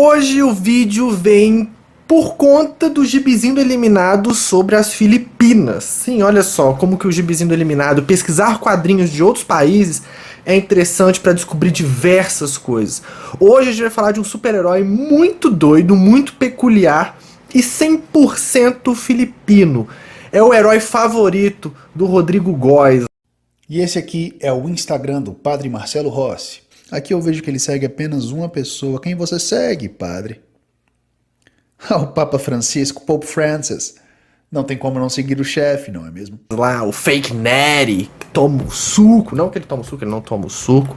Hoje o vídeo vem por conta do Gibizinho do Eliminado sobre as Filipinas. Sim, olha só como que o Gibizinho do Eliminado, pesquisar quadrinhos de outros países é interessante para descobrir diversas coisas. Hoje a gente vai falar de um super-herói muito doido, muito peculiar e 100% filipino. É o herói favorito do Rodrigo Góes. E esse aqui é o Instagram do Padre Marcelo Rossi. Aqui eu vejo que ele segue apenas uma pessoa. Quem você segue, padre? O Papa Francisco, Pope Francis. Não tem como não seguir o chefe, não é mesmo? Lá, o Fake Nery, que toma o suco. Não que ele toma o suco, ele não toma o suco.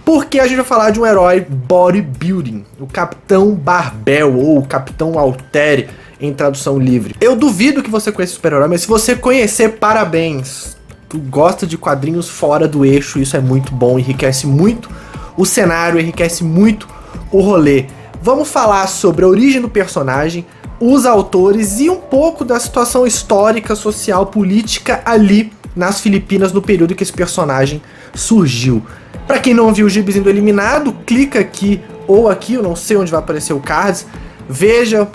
Porque a gente vai falar de um herói bodybuilding. O Capitão Barbell, ou o Capitão Alteri, em tradução livre. Eu duvido que você conheça o super-herói, mas se você conhecer, parabéns. Tu gosta de quadrinhos fora do eixo, isso é muito bom, enriquece muito o cenário, enriquece muito o rolê. Vamos falar sobre a origem do personagem, os autores e um pouco da situação histórica, social, política ali nas Filipinas no período em que esse personagem surgiu. Pra quem não viu o Gibizinho do Eliminado, clica aqui ou aqui, eu não sei onde vai aparecer o cards, veja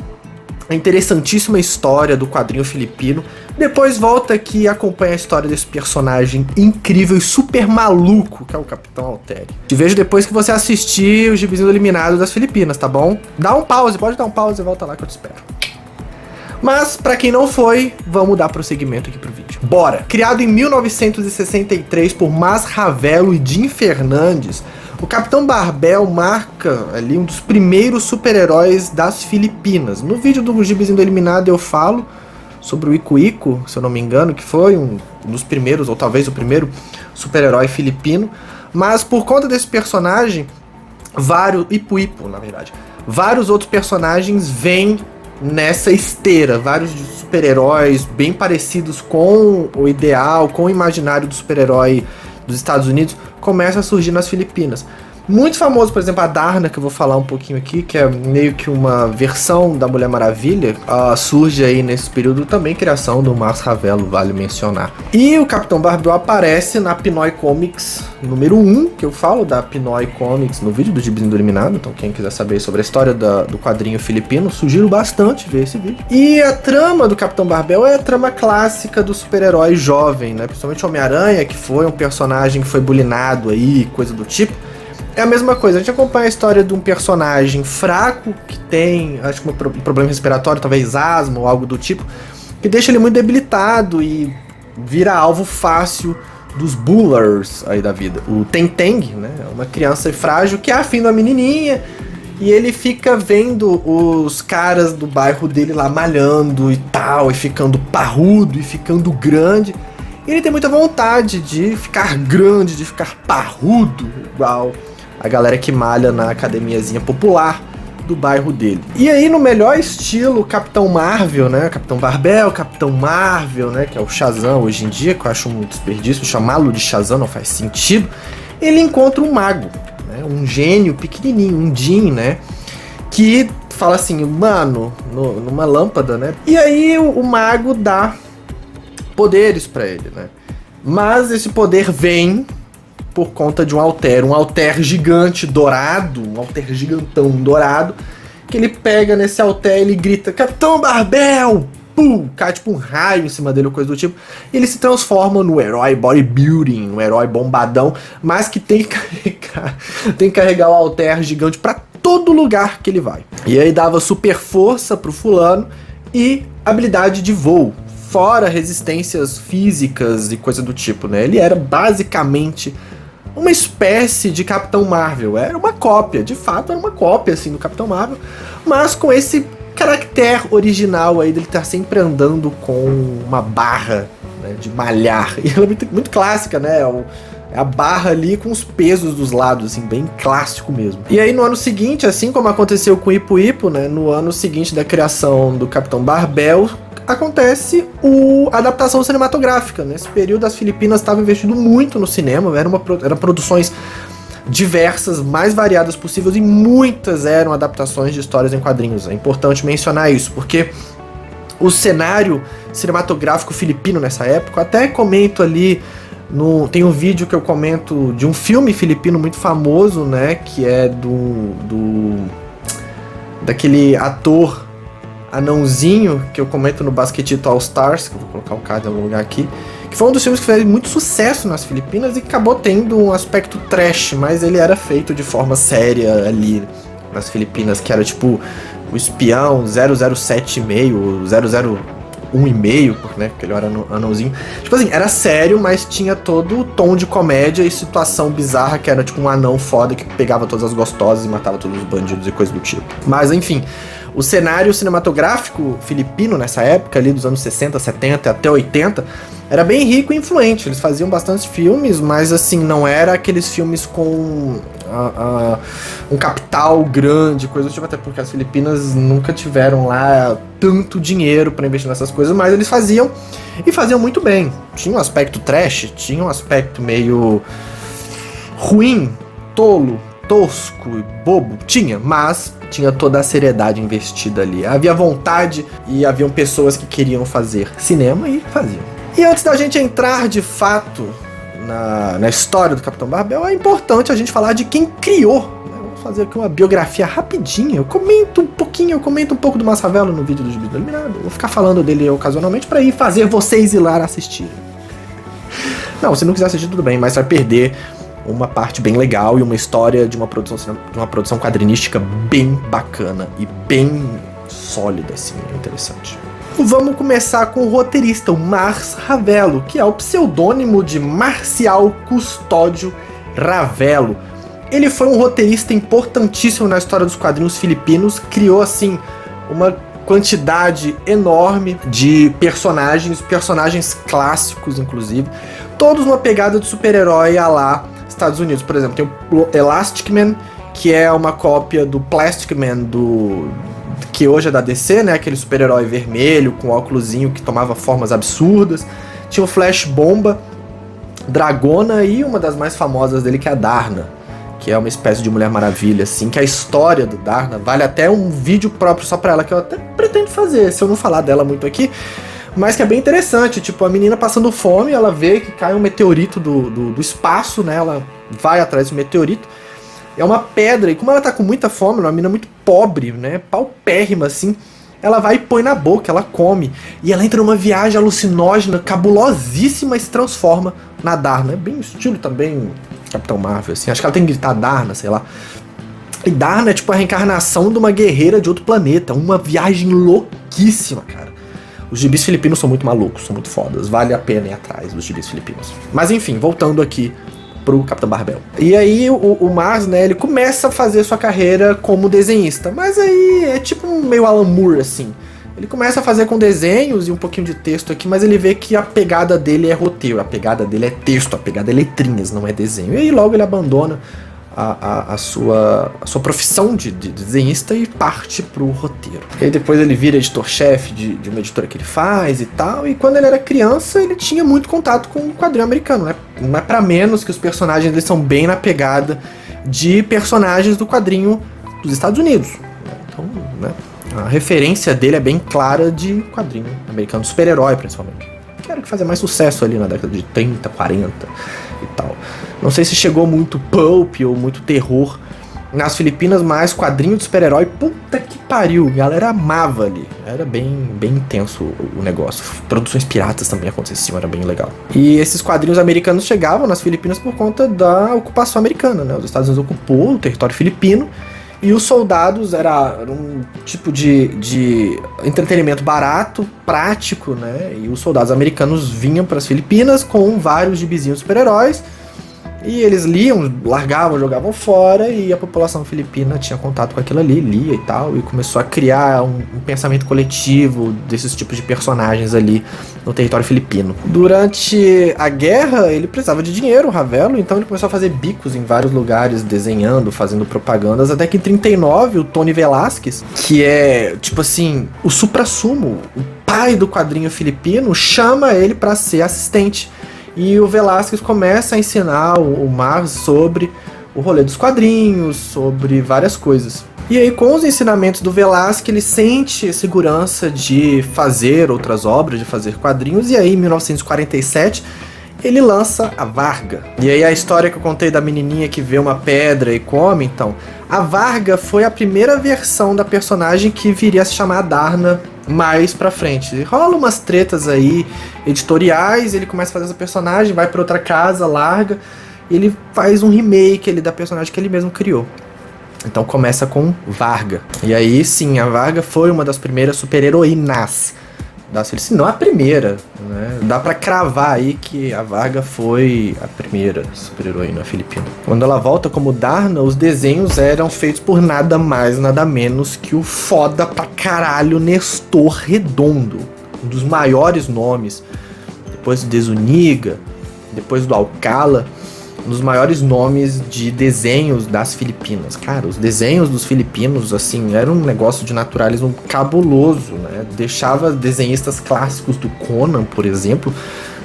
a interessantíssima história do quadrinho filipino. Depois volta aqui e acompanha a história desse personagem incrível e super maluco, que é o Capitão Alteri. Te vejo depois que você assistir o Gibizinho do Eliminado das Filipinas, tá bom? Dá um pause, pode dar um pause e volta lá que eu te espero. Mas, pra quem não foi, vamos dar prosseguimento aqui pro vídeo. Bora! Criado em 1963 por Mas Ravelo e Jim Fernandes, o Capitão Barbell marca ali um dos primeiros super-heróis das Filipinas. No vídeo do Gibizinho do Eliminado eu falo sobre o Ico Ico, se eu não me engano, que foi um dos primeiros, ou talvez o primeiro super-herói filipino. Mas por conta desse personagem, Ipo Ipo, na verdade, vários outros personagens vêm nessa esteira, vários super-heróis bem parecidos com o ideal, com o imaginário do super-herói dos Estados Unidos, começa a surgir nas Filipinas. Muito famoso, por exemplo, a Darna, que eu vou falar um pouquinho aqui, que é meio que uma versão da Mulher Maravilha, surge aí nesse período também, criação do Mas Ravelo, vale mencionar. E o Capitão Barbell aparece na Pinoy Comics número 1, que eu falo da Pinoy Comics no vídeo do Gibizinho do Eliminado, então quem quiser saber sobre a história do quadrinho filipino, sugiro bastante ver esse vídeo. E a trama do Capitão Barbell é a trama clássica do super-herói jovem, né? Principalmente Homem-Aranha, que foi um personagem que foi bulinado aí, coisa do tipo. É a mesma coisa, a gente acompanha a história de um personagem fraco, que tem, acho que um problema respiratório, talvez asma ou algo do tipo, que deixa ele muito debilitado e vira alvo fácil dos bullers aí da vida. O Teng-Teng, né, é uma criança frágil que é afim da menininha, e ele fica vendo os caras do bairro dele lá malhando e tal, e ficando parrudo e ficando grande. E ele tem muita vontade de ficar grande, de ficar parrudo, igual a galera que malha na academiazinha popular do bairro dele. E aí, no melhor estilo Capitão Marvel, né? Capitão Barbell, Capitão Marvel, né? Que é o Shazam hoje em dia, que eu acho um desperdício chamá-lo de Shazam, não faz sentido. Ele encontra um mago, né? Um gênio pequenininho, um Jin, né? Que fala assim, mano, numa lâmpada, né? E aí o mago dá poderes pra ele, né? Mas esse poder vem por conta de um alter gigante dourado, um alter gigantão dourado, que ele pega nesse alter e ele grita, Capitão Barbell! Pum! Cai tipo um raio em cima dele ou coisa do tipo, e ele se transforma no herói bodybuilding, no herói bombadão, mas que tem que carregar o alter gigante pra todo lugar que ele vai. E aí dava super força pro fulano e habilidade de voo, fora resistências físicas e coisa do tipo, né? Ele era basicamente uma espécie de Capitão Marvel, era uma cópia, de fato era uma cópia assim do Capitão Marvel, mas com esse caractere original aí dele estar sempre andando com uma barra, né, de malhar, e ela é muito clássica, né? É a barra ali com os pesos dos lados, assim, bem clássico mesmo. E aí no ano seguinte, assim como aconteceu com o Ipo Ipo, né, no ano seguinte da criação do Capitão Barbell, acontece a adaptação cinematográfica. Nesse período as Filipinas estavam investindo muito no cinema, eram produções diversas, mais variadas possíveis, e muitas eram adaptações de histórias em quadrinhos. É importante mencionar isso, porque o cenário cinematográfico filipino nessa época, até comento ali, tem um vídeo que eu comento de um filme filipino muito famoso, né, que é do daquele ator anãozinho que eu comento no Basquetito All Stars, que eu vou colocar o card em algum lugar aqui, que foi um dos filmes que fez muito sucesso nas Filipinas e que acabou tendo um aspecto trash, mas ele era feito de forma séria ali nas Filipinas, que era tipo o espião 007,5, 001,5, né, porque ele era anãozinho. Tipo assim, era sério, mas tinha todo o tom de comédia e situação bizarra, que era tipo um anão foda que pegava todas as gostosas e matava todos os bandidos e coisa do tipo. Mas enfim, o cenário cinematográfico filipino nessa época, ali dos anos 60, 70 até 80, era bem rico e influente. Eles faziam bastante filmes, mas assim, não era aqueles filmes com um capital grande, coisa do tipo, até porque as Filipinas nunca tiveram lá tanto dinheiro para investir nessas coisas, mas eles faziam, e faziam muito bem. Tinha um aspecto trash, tinha um aspecto meio ruim, tolo, tosco e bobo, mas tinha toda a seriedade investida ali. Havia vontade e haviam pessoas que queriam fazer cinema e faziam. E antes da gente entrar de fato na história do Capitão Barbell, é importante a gente falar de quem criou, né? Vamos fazer aqui uma biografia rapidinha. Eu comento um pouco do Mars Ravelo no vídeo do Gibi do Eliminado. Eu vou ficar falando dele ocasionalmente para ir fazer vocês ir lá assistirem. Não, se não quiser assistir, tudo bem, mas vai perder uma parte bem legal e uma história de uma produção quadrinística bem bacana e bem sólida, assim, interessante. Vamos começar com o roteirista, o Mars Ravelo, que é o pseudônimo de Marcial Custódio Ravelo. Ele foi um roteirista importantíssimo na história dos quadrinhos filipinos, criou, assim, uma quantidade enorme de personagens clássicos, inclusive, todos uma pegada de super-herói à lá Estados Unidos. Por exemplo, tem o Elastic Man, que é uma cópia do Plastic Man que hoje é da DC, né? Aquele super-herói vermelho com óculosinho que tomava formas absurdas. Tinha o Flash Bomba, Dragona e uma das mais famosas dele, que é a Darna, que é uma espécie de Mulher Maravilha, assim, que a história do Darna vale até um vídeo próprio só pra ela, que eu até pretendo fazer, se eu não falar dela muito aqui, mas que é bem interessante. Tipo, a menina passando fome, ela vê que cai um meteorito do espaço, né? Ela vai atrás do meteorito. É uma pedra, e como ela tá com muita fome, uma menina muito pobre, né? Paupérrima, assim. Ela vai e põe na boca, ela come. E ela entra numa viagem alucinógena, cabulosíssima, e se transforma na Darna. É bem estilo também Capitão Marvel, assim. Acho que ela tem que gritar Darna, sei lá. E Darna é tipo a reencarnação de uma guerreira de outro planeta. Uma viagem louquíssima, cara. Os gibis filipinos são muito malucos, são muito fodas. Vale a pena ir atrás dos gibis filipinos. Mas enfim, voltando aqui pro Capitão Barbell. E aí o Mars, né, ele começa a fazer sua carreira como desenhista. Mas aí é tipo um meio Alan Moore, assim. Ele começa a fazer com desenhos e um pouquinho de texto aqui, mas ele vê que a pegada dele é roteiro, a pegada dele é texto, a pegada é letrinhas, não é desenho. E aí logo ele abandona a sua profissão de desenhista e parte pro roteiro. E aí depois ele vira editor-chefe de uma editora que ele faz e tal, e quando ele era criança ele tinha muito contato com o quadrinho americano, né? Não é pra menos que os personagens eles são bem na pegada de personagens do quadrinho dos Estados Unidos. Então, né, a referência dele é bem clara de quadrinho americano, super-herói principalmente. Que era o que fazia mais sucesso ali na década de 30, 40 e tal. Não sei se chegou muito pulp ou muito terror nas Filipinas, mas quadrinho de super-herói, puta que pariu, a galera amava ali. Era bem intenso o negócio. Produções piratas também aconteciam, era bem legal. E esses quadrinhos americanos chegavam nas Filipinas por conta da ocupação americana, né? Os Estados Unidos ocupou o território filipino e os soldados era um tipo de entretenimento barato, prático, né? E os soldados americanos vinham para as Filipinas com vários gibizinhos super-heróis. E eles liam, largavam, jogavam fora, e a população filipina tinha contato com aquilo ali, lia e tal, e começou a criar um pensamento coletivo desses tipos de personagens ali no território filipino. Durante a guerra, ele precisava de dinheiro, o Ravelo, então ele começou a fazer bicos em vários lugares, desenhando, fazendo propagandas, até que em 39, o Tony Velasquez, que é, tipo assim, o suprassumo, o pai do quadrinho filipino, chama ele para ser assistente. E o Velasquez começa a ensinar o Mars sobre o rolê dos quadrinhos, sobre várias coisas. E aí, com os ensinamentos do Velasquez, ele sente segurança de fazer outras obras, de fazer quadrinhos. E aí, em 1947, ele lança a Varga. E aí a história que eu contei da menininha que vê uma pedra e come, então, a Varga foi a primeira versão da personagem que viria a se chamar Darna mais pra frente. Rola umas tretas aí editoriais, ele começa a fazer essa personagem, vai pra outra casa, larga, e ele faz um remake ali da personagem que ele mesmo criou. Então começa com Varga. E aí sim, a Varga foi uma das primeiras super-heroínas das Filipinas, não a primeira, né? Dá pra cravar aí que a Varga foi a primeira super-heroína filipina. Quando ela volta como Darna, os desenhos eram feitos por nada mais, nada menos que o foda pra caralho Nestor Redondo, um dos maiores nomes, depois do Desuniga, depois do Alcala, um dos maiores nomes de desenhos das Filipinas. Cara, os desenhos dos filipinos, assim, era um negócio de naturalismo cabuloso, né? Deixava desenhistas clássicos do Conan, por exemplo,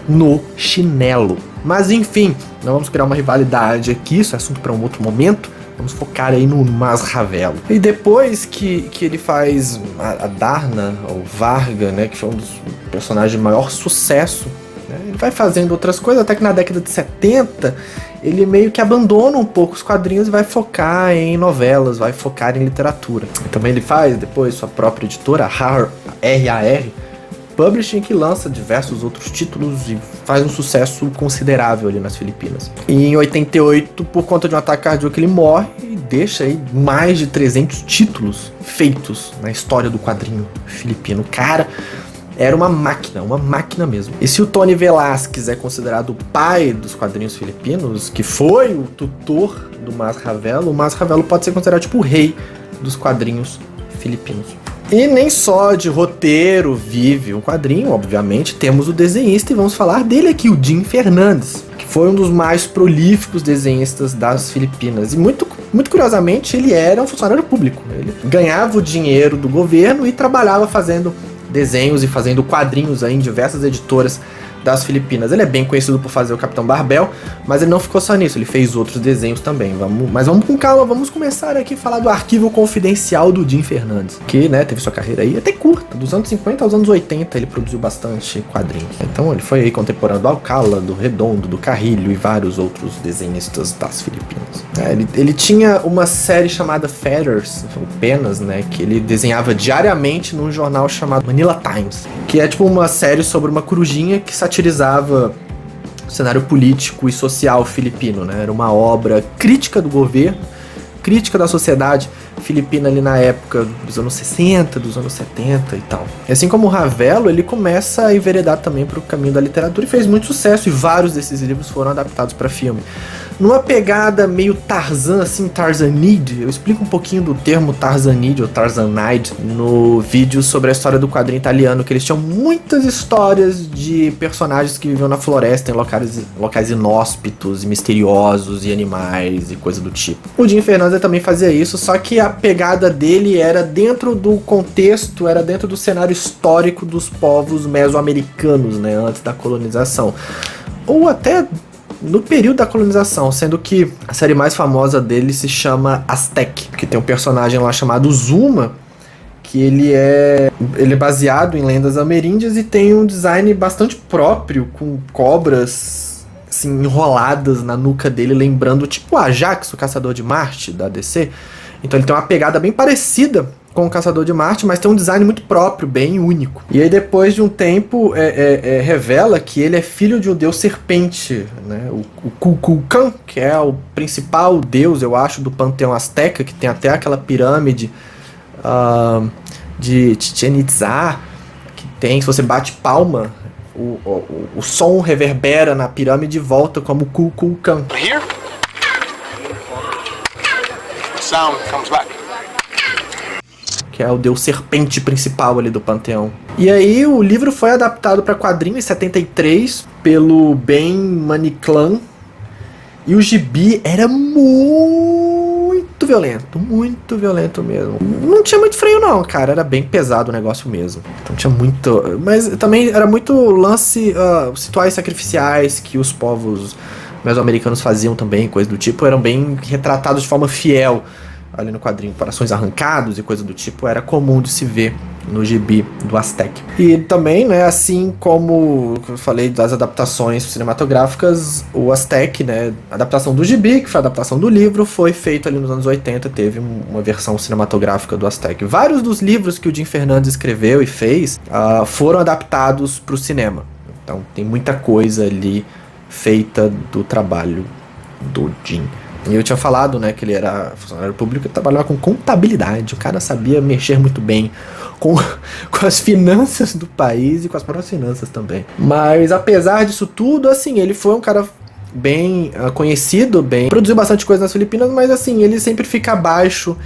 no chinelo. Mas enfim, não vamos criar uma rivalidade aqui, isso é assunto para um outro momento. Vamos focar aí no Masravelo. E depois que ele faz a Darna, ou Varga, né, que foi um dos personagens de maior sucesso, ele vai fazendo outras coisas, até que na década de 70 ele meio que abandona um pouco os quadrinhos e vai focar em novelas, vai focar em literatura. E também ele faz depois sua própria editora, RAR Publishing, que lança diversos outros títulos e faz um sucesso considerável ali nas Filipinas. E em 88, por conta de um ataque cardíaco, ele morre e deixa aí mais de 300 títulos feitos na história do quadrinho filipino. Cara, era uma máquina mesmo. E se o Tony Velasquez é considerado o pai dos quadrinhos filipinos, que foi o tutor do Masravelo, o Masravelo pode ser considerado tipo o rei dos quadrinhos filipinos. E nem só de roteiro vive um quadrinho, obviamente, temos o desenhista e vamos falar dele aqui, o Jim Fernandes, que foi um dos mais prolíficos desenhistas das Filipinas. E muito curiosamente, ele era um funcionário público. Ele ganhava o dinheiro do governo e trabalhava fazendo desenhos e fazendo quadrinhos aí em diversas editoras das Filipinas. Ele é bem conhecido por fazer o Capitão Barbel, mas ele não ficou só nisso, ele fez outros desenhos também. Mas vamos com calma, vamos começar aqui a falar do arquivo confidencial do Jim Fernandes, que, né, teve sua carreira aí até curta, dos anos 50 aos anos 80 ele produziu bastante quadrinhos. Então ele foi aí contemporâneo do Alcala, do Redondo, do Carrilho e vários outros desenhistas das Filipinas. Ele tinha uma série chamada Feathers, Penas, né, que ele desenhava diariamente num jornal chamado Manila Times, que é tipo uma série sobre uma corujinha que satirizava o cenário político e social filipino, né? Era uma obra crítica do governo, crítica da sociedade filipina ali na época dos anos 60, dos anos 70 e tal. E assim como o Ravelo, ele começa a enveredar também para o caminho da literatura e fez muito sucesso, e vários desses livros foram adaptados para filme. Numa pegada meio Tarzan, assim, Tarzanide, eu explico um pouquinho do termo Tarzanide ou Tarzanide no vídeo sobre a história do quadrinho italiano, que eles tinham muitas histórias de personagens que viviam na floresta, em locais inóspitos e misteriosos, e animais e coisa do tipo. O Jim Fernandes também fazia isso, só que a pegada dele era dentro do contexto, era dentro do cenário histórico dos povos mesoamericanos, né, antes da colonização. Ou até no período da colonização, sendo que a série mais famosa dele se chama Aztec, que tem um personagem lá chamado Zuma, que ele é baseado em lendas ameríndias e tem um design bastante próprio, com cobras assim, enroladas na nuca dele, lembrando tipo o Ajax, o Caçador de Marte da DC. Então ele tem uma pegada bem parecida com o Caçador de Marte, mas tem um design muito próprio, bem único. E aí depois de um tempo revela que ele é filho de um deus serpente, né? O Kukulkan, que é o principal deus, eu acho, do panteão azteca, que tem até aquela pirâmide de Chichen Itza, que tem, se você bate palma, o som reverbera na pirâmide e volta como Kukulkan. Here, the sound comes back. Que é o deus serpente principal ali do panteão. E aí o livro foi adaptado para quadrinho em 73 pelo Ben Maniclan, e o gibi era muito violento mesmo. Não tinha muito freio não, cara, era bem pesado o negócio mesmo. Então tinha muito, mas também era muito lance, rituais sacrificiais que os povos mesoamericanos faziam também, coisa do tipo, eram bem retratados de forma fiel ali no quadrinho. Corações arrancados e coisa do tipo era comum de se ver no gibi do Aztec. E também, né, assim como eu falei das adaptações cinematográficas, o Aztec, né, a adaptação do gibi, que foi a adaptação do livro, foi feito ali nos anos 80, teve uma versão cinematográfica do Aztec. Vários dos livros que o Jim Fernandes escreveu e fez foram adaptados para o cinema. Então tem muita coisa ali feita do trabalho do Jim. E eu tinha falado, né, que ele era funcionário público e trabalhava com contabilidade. O cara sabia mexer muito bem com as finanças do país e com as próprias finanças também. Mas apesar disso tudo, assim, ele foi um cara bem conhecido, produziu bastante coisa nas Filipinas, mas assim, ele sempre fica abaixo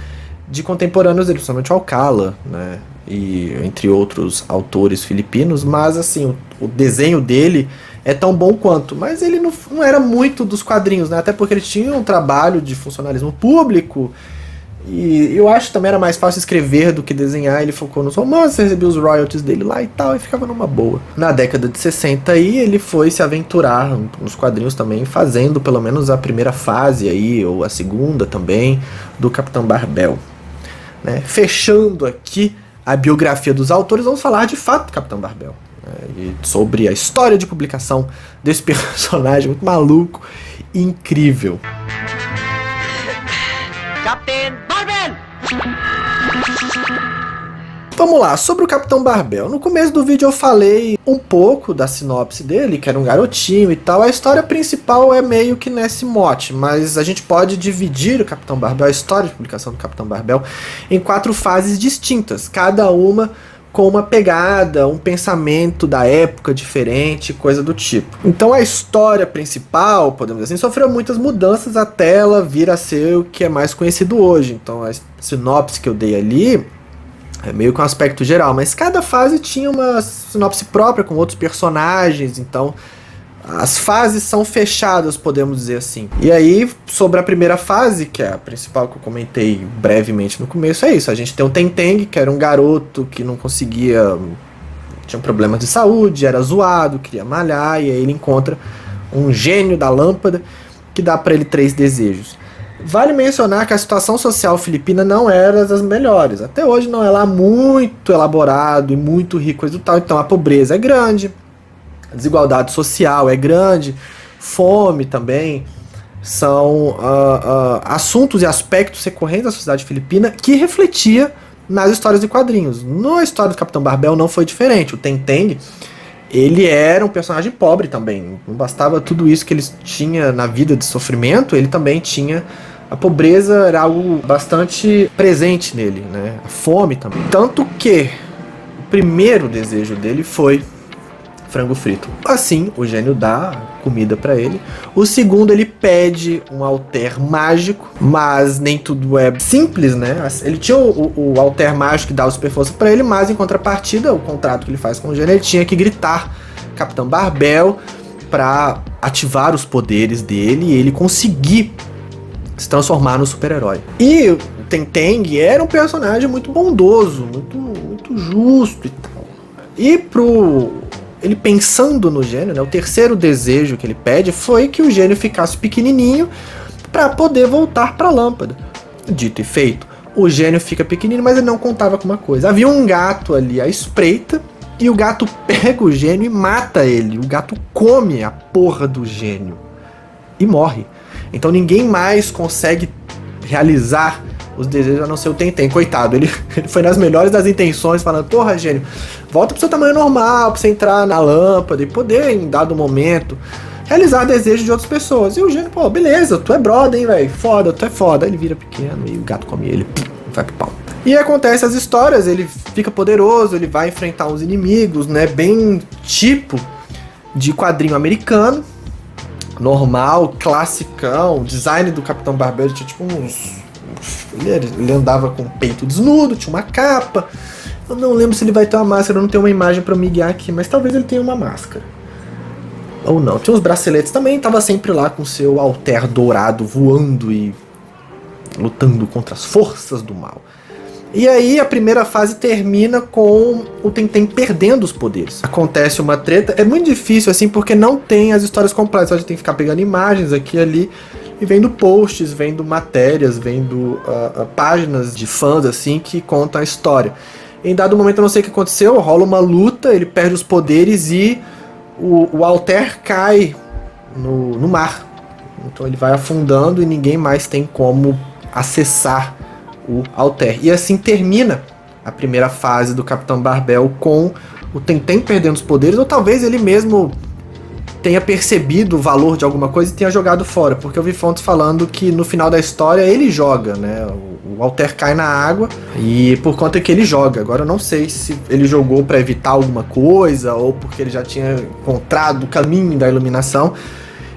de contemporâneos dele, principalmente o Alcala, né, e entre outros autores filipinos. Mas assim, o desenho dele é tão bom quanto, mas ele não era muito dos quadrinhos, né? Até porque ele tinha um trabalho de funcionalismo público, e eu acho que também era mais fácil escrever do que desenhar. Ele focou nos romances, recebia os royalties dele lá e tal, e ficava numa boa. Na década de 60 aí, ele foi se aventurar nos quadrinhos também, fazendo pelo menos a primeira fase aí, ou a segunda também, do Capitão Barbel, né? Fechando aqui a biografia dos autores, vamos falar de fato do Capitão Barbel, e sobre a história de publicação desse personagem muito maluco e incrível. Capitão Barbel! Vamos lá, sobre o Capitão Barbel. No começo do vídeo eu falei um pouco da sinopse dele, que era um garotinho e tal. A história principal é meio que nesse mote, mas a gente pode dividir o Capitão Barbel, a história de publicação do Capitão Barbel, em 4 fases distintas, cada uma com uma pegada, um pensamento da época diferente, coisa do tipo. Então a história principal, podemos dizer assim, sofreu muitas mudanças até ela vir a ser o que é mais conhecido hoje. Então a sinopse que eu dei ali é meio que um aspecto geral, mas cada fase tinha uma sinopse própria com outros personagens, então as fases são fechadas, podemos dizer assim. E aí, sobre a primeira fase, que é a principal que eu comentei brevemente no começo, é isso. A gente tem o Tenteng, que era um garoto que não conseguia... tinha problemas de saúde, era zoado, queria malhar, e aí ele encontra um gênio da lâmpada que dá pra ele 3 desejos. Vale mencionar que a situação social filipina não era das melhores. Até hoje não é lá muito elaborado e muito rico e tal. Então a pobreza é grande, a desigualdade social é grande, fome também, são assuntos e aspectos recorrentes da sociedade filipina que refletia nas histórias de quadrinhos. Na história do Capitão Barbel não foi diferente. O Tenteng, ele era um personagem pobre também, não bastava tudo isso que ele tinha na vida de sofrimento, ele também tinha a pobreza, era algo bastante presente nele, né? A fome também. Tanto que o primeiro desejo dele foi frango frito. Assim, o gênio dá comida pra ele. O segundo, ele pede um alter mágico, mas nem tudo é simples, né? Ele tinha o alter mágico que dá o super força pra ele, mas em contrapartida, o contrato que ele faz com o gênio, ele tinha que gritar Capitão Barbel pra ativar os poderes dele e ele conseguir se transformar no super-herói. E o Tenteng era um personagem muito bondoso, muito justo e tal. E ele pensando no gênio, né, o terceiro desejo que ele pede foi que o gênio ficasse pequenininho para poder voltar para a lâmpada. Dito e feito, o gênio fica pequenininho, mas ele não contava com uma coisa. Havia um gato ali à espreita e o gato pega o gênio e mata ele. O gato come a porra do gênio e morre. Então ninguém mais consegue realizar os desejos a não ser o Tenteng. Coitado, ele foi nas melhores das intenções, falando, porra, gênio, volta pro seu tamanho normal, pra você entrar na lâmpada e poder, em dado momento, realizar desejos de outras pessoas. E o gênio, pô, beleza, tu é brother, hein, velho, foda, tu é foda. Aí ele vira pequeno e o gato come ele, vai pro pau. E acontece as histórias, ele fica poderoso, ele vai enfrentar uns inimigos, né, bem tipo de quadrinho americano, normal, classicão. O design do Capitão Barbel tinha tipo uns... Ele andava com o peito desnudo, tinha uma capa. Eu não lembro se ele vai ter uma máscara, eu não tenho uma imagem pra me guiar aqui, mas talvez ele tenha uma máscara. Ou não. Tinha uns braceletes também, tava sempre lá com seu alter dourado voando e lutando contra as forças do mal. E aí a primeira fase termina com o Tenteng perdendo os poderes. Acontece uma treta, é muito difícil assim porque não tem as histórias completas, a gente tem que ficar pegando imagens aqui e ali e vendo posts, vendo matérias, vendo páginas de fãs assim que contam a história. Em dado momento, eu não sei o que aconteceu, rola uma luta, ele perde os poderes e o Altair cai no mar. Então ele vai afundando e ninguém mais tem como acessar o Altair. E assim termina a primeira fase do Capitão Barbell com o Tenten perdendo os poderes, ou talvez ele mesmo tenha percebido o valor de alguma coisa e tenha jogado fora, porque eu vi fontes falando que no final da história ele joga, né? O Altair cai na água e por conta que ele joga. Agora eu não sei se ele jogou para evitar alguma coisa ou porque ele já tinha encontrado o caminho da iluminação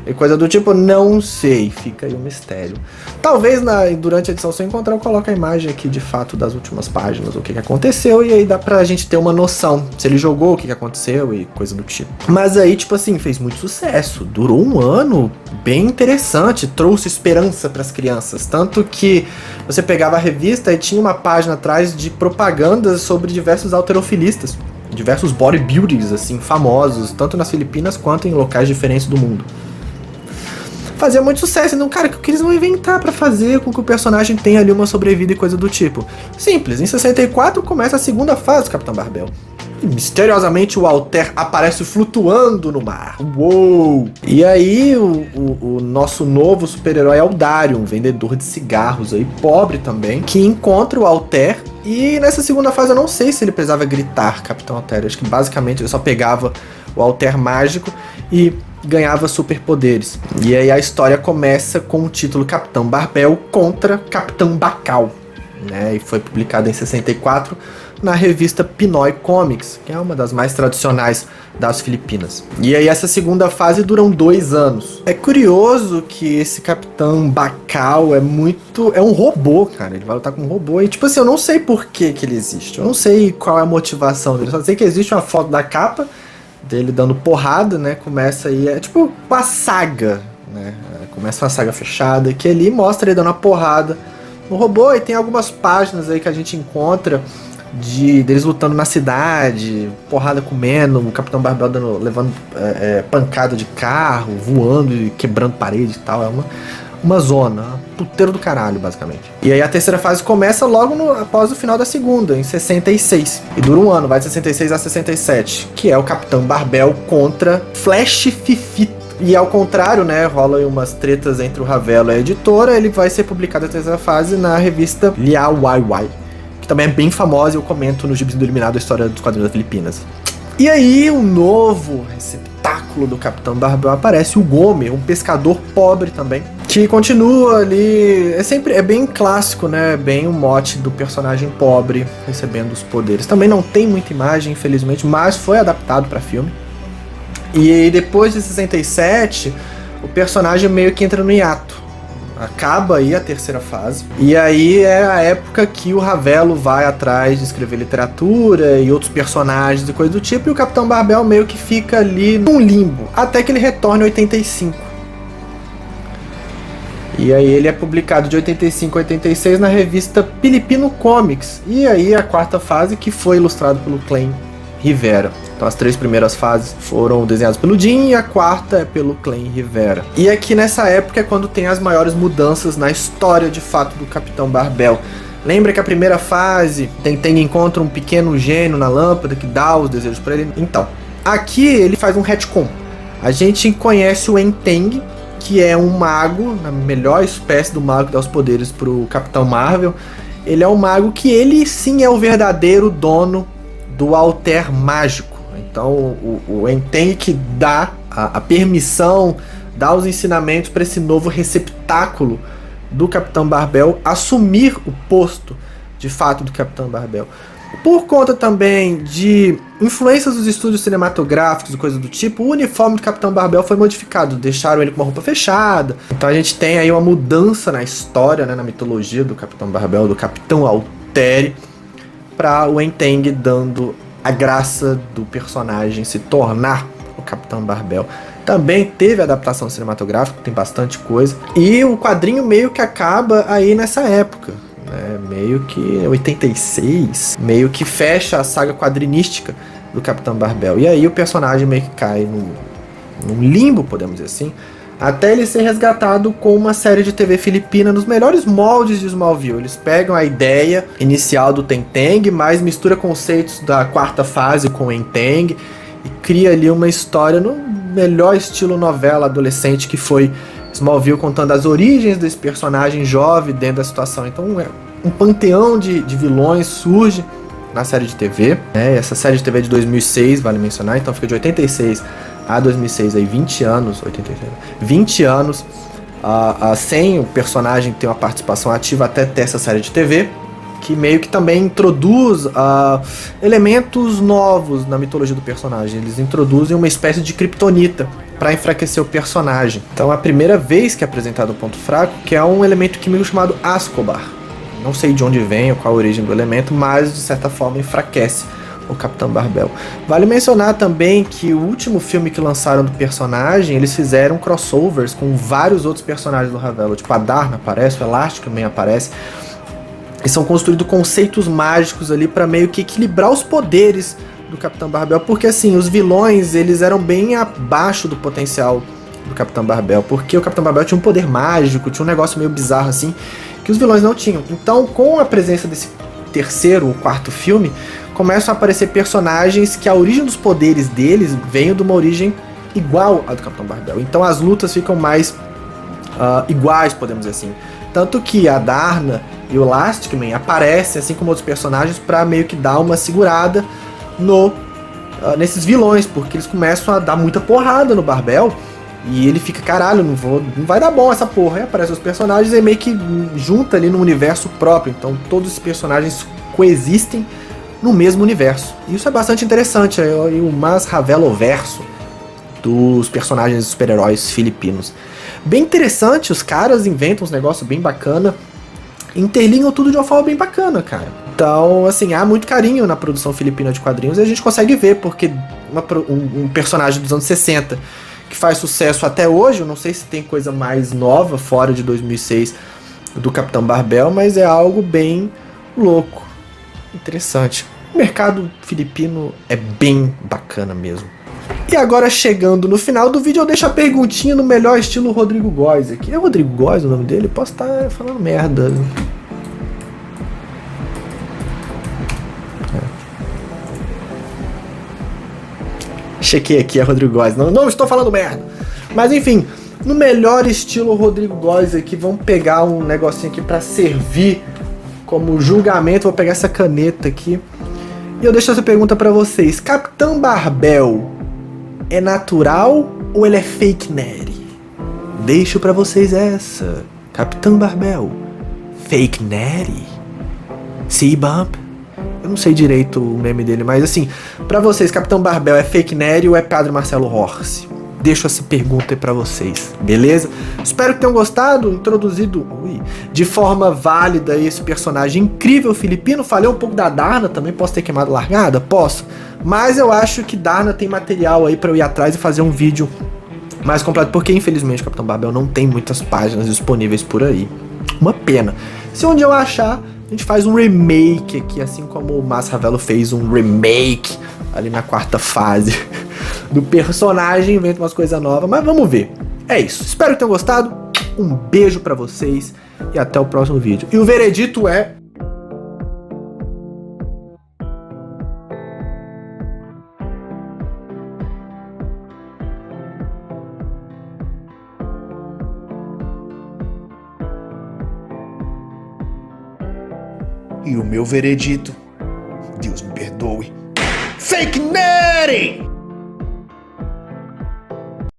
e coisa do tipo, não sei, fica aí o mistério. Talvez durante a edição, se eu encontrar, eu coloco a imagem aqui de fato das últimas páginas, o que aconteceu, e aí dá pra gente ter uma noção se ele jogou, o que aconteceu e coisa do tipo. Mas aí, tipo assim, fez muito sucesso, durou um ano, bem interessante, trouxe esperança pras crianças, tanto que você pegava a revista e tinha uma página atrás de propagandas sobre diversos halterofilistas, diversos bodybuilders, assim, famosos, tanto nas Filipinas quanto em locais diferentes do mundo. Fazia muito sucesso, então, cara, o que eles vão inventar pra fazer com que o personagem tenha ali uma sobrevida e coisa do tipo? Simples, em 64 começa a segunda fase do Capitão Barbell. E, misteriosamente o Altair aparece flutuando no mar. Uou! E aí o nosso novo super-herói é o Dario, um vendedor de cigarros aí, pobre também, que encontra o Altair. E nessa segunda fase eu não sei se ele precisava gritar Capitão Altair, acho que basicamente ele só pegava o Altair mágico e ganhava superpoderes. E aí a história começa com o título Capitão Barbell contra Capitão Bacal, né? E foi publicada em 64 na revista Pinoy Comics, que é uma das mais tradicionais das Filipinas. E aí essa segunda fase dura 2 anos. É curioso que esse Capitão Bacal é um robô, cara. Ele vai lutar com um robô e tipo assim, eu não sei por que ele existe. Eu não sei qual é a motivação dele. Só sei que existe uma foto da capa dele dando porrada, né? Começa aí, é tipo uma saga, né? Começa uma saga fechada, que ali mostra ele dando uma porrada no robô, e tem algumas páginas aí que a gente encontra deles lutando na cidade, porrada comendo, o Capitão Barbell levando pancada de carro, voando e quebrando parede e tal. É uma zona, puteiro do caralho, basicamente. E aí a terceira fase começa logo após o final da segunda, em 66. E dura um ano, vai de 66 a 67, que é o Capitão Barbell contra Flash Fifi. E ao contrário, né, rola aí umas tretas entre o Ravelo e a editora. Ele vai ser publicado a terceira fase na revista Liao Wai, que também é bem famosa, e eu comento no Gibs do Iluminado a história dos quadrinhos das Filipinas. E aí, um novo receptáculo do Capitão Barbell aparece, o Gomer, um pescador pobre também, que continua ali, é bem clássico, né, bem o mote do personagem pobre recebendo os poderes. Também não tem muita imagem, infelizmente, mas foi adaptado para filme. E depois de 67, o personagem meio que entra no hiato. Acaba aí a terceira fase. E aí é a época que o Ravelo vai atrás de escrever literatura e outros personagens e coisa do tipo. E o Capitão Barbell meio que fica ali num limbo. Até que ele retorna em 85. E aí ele é publicado de 85 a 86 na revista Filipino Comics. E aí a quarta fase, que foi ilustrado pelo Clem Rivera. Então as 3 primeiras fases foram desenhadas pelo Jim e a quarta é pelo Clem Rivera. E aqui nessa época é quando tem as maiores mudanças na história de fato do Capitão Barbell. Lembra que a primeira fase Tenten encontra um pequeno gênio na lâmpada que dá os desejos para ele? Então, aqui ele faz um retcon. A gente conhece o Enteng, que é um mago, a melhor espécie do mago que dá os poderes pro Capitão Marvel. Ele é um mago que ele sim é o verdadeiro dono do Altair mágico. Então o Enteng que dá a permissão, dá os ensinamentos para esse novo receptáculo do Capitão Barbell assumir o posto de fato do Capitão Barbell. Por conta também de influências dos estúdios cinematográficos e coisa do tipo, o uniforme do Capitão Barbell foi modificado, deixaram ele com uma roupa fechada. Então a gente tem aí uma mudança na história, né, na mitologia do Capitão Barbell, do Capitão Altair, para o Enteng dando a graça do personagem se tornar o Capitão Barbell. Também teve adaptação cinematográfica, tem bastante coisa. E o quadrinho meio que acaba aí nessa época, né? Meio que 86, meio que fecha a saga quadrinística do Capitão Barbell. E aí o personagem meio que cai num limbo, podemos dizer assim, até ele ser resgatado com uma série de TV filipina nos melhores moldes de Smallville. Eles pegam a ideia inicial do Teng-Teng, mas mistura conceitos da quarta fase com o Enteng e cria ali uma história no melhor estilo novela adolescente que foi Smallville, contando as origens desse personagem jovem dentro da situação. Então um panteão de vilões surge na série de TV, né? Essa série de TV é de 2006, vale mencionar, então fica de 86 a 2006, aí 20 anos, 86, 20 anos, sem o personagem ter uma participação ativa até ter essa série de TV, que meio que também introduz elementos novos na mitologia do personagem. Eles introduzem uma espécie de kryptonita para enfraquecer o personagem. Então é a primeira vez que é apresentado um ponto fraco, que é um elemento químico chamado Ascobar. Não sei de onde vem ou qual a origem do elemento, mas de certa forma enfraquece o Capitão Barbell. Vale mencionar também que o último filme que lançaram do personagem, eles fizeram crossovers com vários outros personagens do Ravelo, tipo a Darna aparece, o Elástico também aparece, e são construídos conceitos mágicos ali para meio que equilibrar os poderes do Capitão Barbell, porque assim, os vilões, eles eram bem abaixo do potencial do Capitão Barbell, porque o Capitão Barbell tinha um poder mágico, tinha um negócio meio bizarro assim, que os vilões não tinham. Então, com a presença desse terceiro ou quarto filme, começam a aparecer personagens que a origem dos poderes deles veio de uma origem igual à do Capitão Barbell. Então as lutas ficam mais iguais, podemos dizer assim. Tanto que a Darna e o Elastic Man aparecem, assim como outros personagens, para meio que dar uma segurada nesses vilões, porque eles começam a dar muita porrada no Barbell. E ele fica, caralho, não vai dar bom essa porra. Aí aparecem os personagens e meio que junta ali no universo próprio. Então todos os personagens coexistem no mesmo universo. Isso é bastante interessante. É o mais Ravelo-verso dos personagens super-heróis filipinos. Bem interessante, os caras inventam uns negócios bem bacana, interligam tudo de uma forma bem bacana, cara. Então, assim, há muito carinho na produção filipina de quadrinhos e a gente consegue ver, porque um personagem dos anos 60 que faz sucesso até hoje, eu não sei se tem coisa mais nova fora de 2006 do Capitão Barbell, mas é algo bem louco, interessante. O mercado filipino é bem bacana mesmo. E agora, chegando no final do vídeo, eu deixo a perguntinha no melhor estilo Rodrigo Góes aqui. É Rodrigo Góes o nome dele? Posso estar falando merda. Chequei aqui, é Rodrigo Góes. Não estou falando merda. Mas enfim, no melhor estilo Rodrigo Góes aqui, vamos pegar um negocinho aqui para servir como julgamento. Vou pegar essa caneta aqui e eu deixo essa pergunta para vocês. Capitão Barbell é natural ou ele é fake nerd? Deixo para vocês essa. Capitão Barbell, fake nerd? C-Bump? Eu não sei direito o meme dele, mas assim, pra vocês, Capitão Barbell é fake nerd ou é Padre Marcelo Rossi? Deixo essa pergunta aí pra vocês, beleza? Espero que tenham gostado, introduzido de forma válida esse personagem incrível filipino. Falei um pouco da Darna também, posso ter queimado largada? Posso, mas eu acho que Darna tem material aí pra eu ir atrás e fazer um vídeo mais completo, porque infelizmente o Capitão Barbell não tem muitas páginas disponíveis por aí. Uma pena. Se um dia eu achar, a gente faz um remake aqui, assim como o Mas Ravelo fez um remake ali na quarta fase do personagem, inventa umas coisas novas, mas vamos ver. É isso, espero que tenham gostado, um beijo pra vocês e até o próximo vídeo. E o veredito é... E o meu veredito, Deus me perdoe, fake nerd!